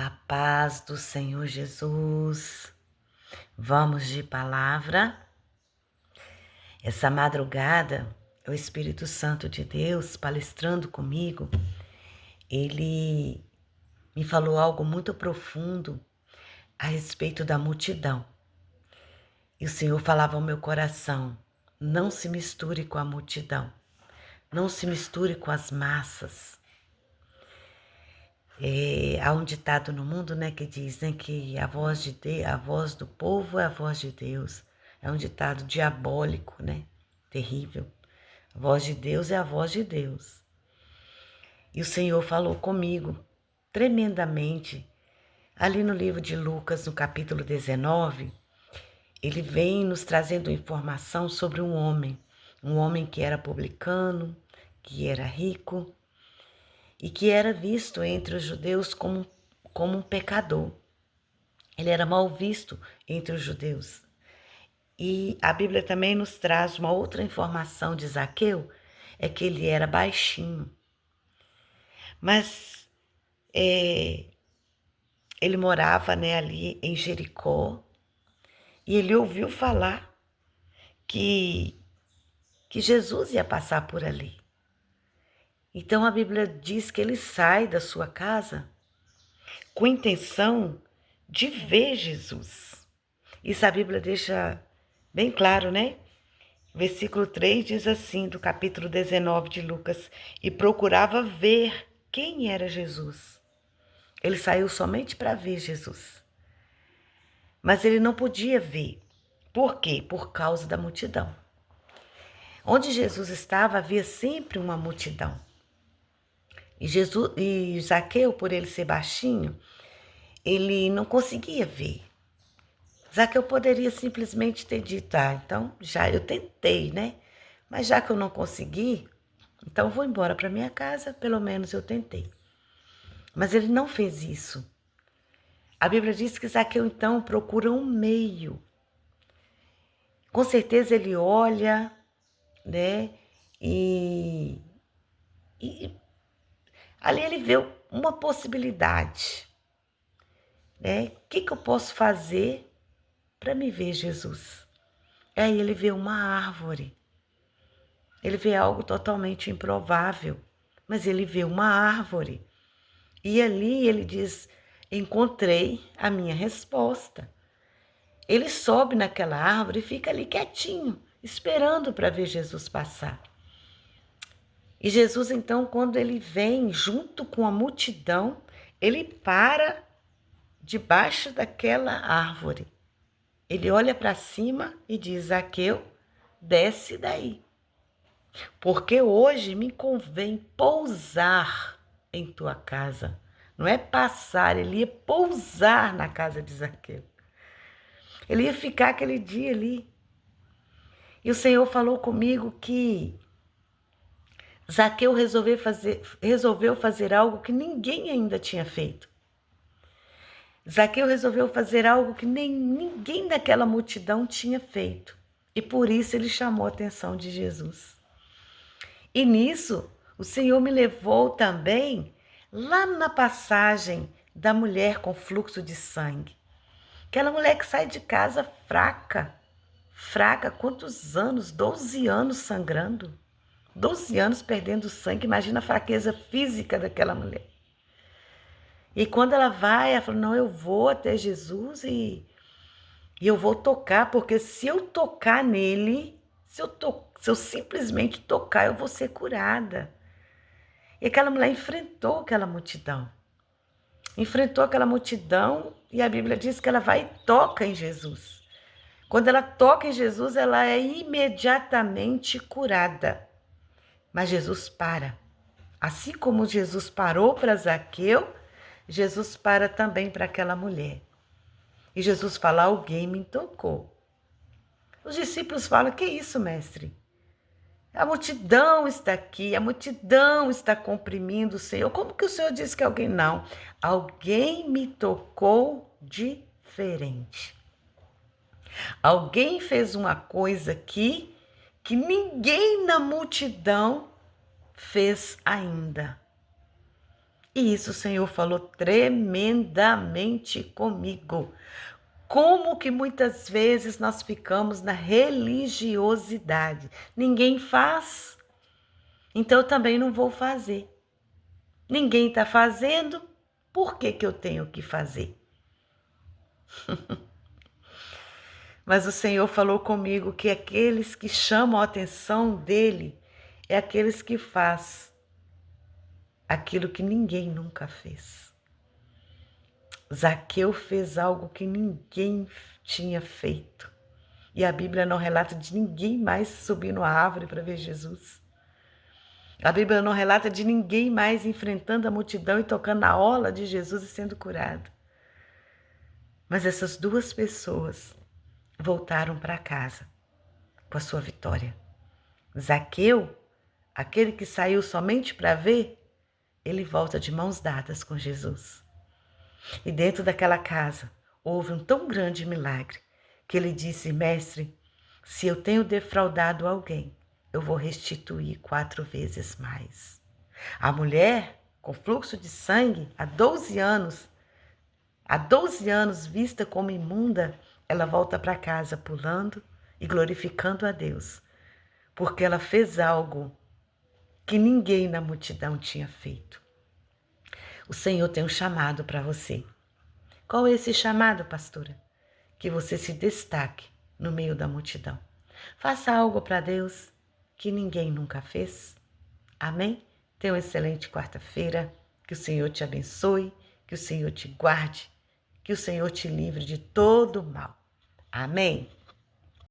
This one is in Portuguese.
A paz do Senhor Jesus. Vamos de palavra. Essa madrugada, o Espírito Santo de Deus, palestrando comigo, ele me falou algo muito profundo a respeito da multidão. E o Senhor falava ao meu coração: não se misture com a multidão, não se misture com as massas. Há um ditado no mundo, que diz, que a voz do povo é a voz de Deus. É um ditado diabólico, terrível. A voz de Deus é a voz de Deus. E o Senhor falou comigo tremendamente. Ali no livro de Lucas, no capítulo 19, ele vem nos trazendo informação sobre um homem que era publicano, que era rico, e que era visto entre os judeus como um pecador. Ele era mal visto entre os judeus. E a Bíblia também nos traz uma outra informação de Zaqueu, é que ele era baixinho. Mas ele morava ali em Jericó, e ele ouviu falar que Jesus ia passar por ali. Então a Bíblia diz que ele sai da sua casa com intenção de ver Jesus. Isso a Bíblia deixa bem claro, Versículo 3 diz assim, do capítulo 19 de Lucas: e procurava ver quem era Jesus. Ele saiu somente para ver Jesus. Mas ele não podia ver. Por quê? Por causa da multidão. Onde Jesus estava, havia sempre uma multidão. E Zaqueu, por ele ser baixinho, ele não conseguia ver. Zaqueu poderia simplesmente ter dito: então já eu tentei, Mas já que eu não consegui, então eu vou embora para minha casa, pelo menos eu tentei. Mas ele não fez isso. A Bíblia diz que Zaqueu então procura um meio. Com certeza ele olha, e ali ele vê uma possibilidade, O que eu posso fazer para me ver Jesus? Aí ele vê uma árvore. Ele vê algo totalmente improvável, mas ele vê uma árvore. E ali ele diz: encontrei a minha resposta. Ele sobe naquela árvore e fica ali quietinho, esperando para ver Jesus passar. E Jesus, então, quando ele vem junto com a multidão, ele para debaixo daquela árvore. Ele olha para cima e diz: Zaqueu, desce daí, porque hoje me convém pousar em tua casa. Não é passar, ele ia pousar na casa de Zaqueu. Ele ia ficar aquele dia ali. E o Senhor falou comigo que Zaqueu resolveu fazer algo que ninguém ainda tinha feito. Zaqueu resolveu fazer algo que ninguém daquela multidão tinha feito. E por isso ele chamou a atenção de Jesus. E nisso, o Senhor me levou também lá na passagem da mulher com fluxo de sangue. Aquela mulher que sai de casa fraca, quantos anos? 12 anos sangrando. 12 anos perdendo sangue, imagina a fraqueza física daquela mulher. E quando ela vai, ela fala: não, eu vou até Jesus e eu vou tocar, porque se eu tocar nele, se eu simplesmente tocar, eu vou ser curada. E aquela mulher enfrentou aquela multidão. E a Bíblia diz que ela vai e toca em Jesus. Quando ela toca em Jesus, ela é imediatamente curada. Mas Jesus para. Assim como Jesus parou para Zaqueu, Jesus para também para aquela mulher. E Jesus fala: alguém me tocou. Os discípulos falam: que isso, mestre? A multidão está aqui, a multidão está comprimindo o Senhor. Como que o Senhor disse que alguém não? Alguém me tocou diferente. Alguém fez uma coisa aqui que ninguém na multidão fez ainda. E isso o Senhor falou tremendamente comigo. Como que muitas vezes nós ficamos na religiosidade? Ninguém faz, então eu também não vou fazer. Ninguém está fazendo, por que que eu tenho que fazer? Mas o Senhor falou comigo que aqueles que chamam a atenção dele é aqueles que faz aquilo que ninguém nunca fez. Zaqueu fez algo que ninguém tinha feito. E a Bíblia não relata de ninguém mais subindo a árvore para ver Jesus. A Bíblia não relata de ninguém mais enfrentando a multidão e tocando na orla de Jesus e sendo curado. Mas essas duas pessoas voltaram para casa com a sua vitória. Zaqueu, aquele que saiu somente para ver, ele volta de mãos dadas com Jesus. E dentro daquela casa houve um tão grande milagre que ele disse: Mestre, se eu tenho defraudado alguém, eu vou restituir 4 vezes mais. A mulher com fluxo de sangue há 12 anos vista como imunda, ela volta para casa pulando e glorificando a Deus, porque ela fez algo que ninguém na multidão tinha feito. O Senhor tem um chamado para você. Qual é esse chamado, pastora? Que você se destaque no meio da multidão. Faça algo para Deus que ninguém nunca fez. Amém? Tenha uma excelente quarta-feira. Que o Senhor te abençoe, que o Senhor te guarde, que o Senhor te livre de todo mal. Amém?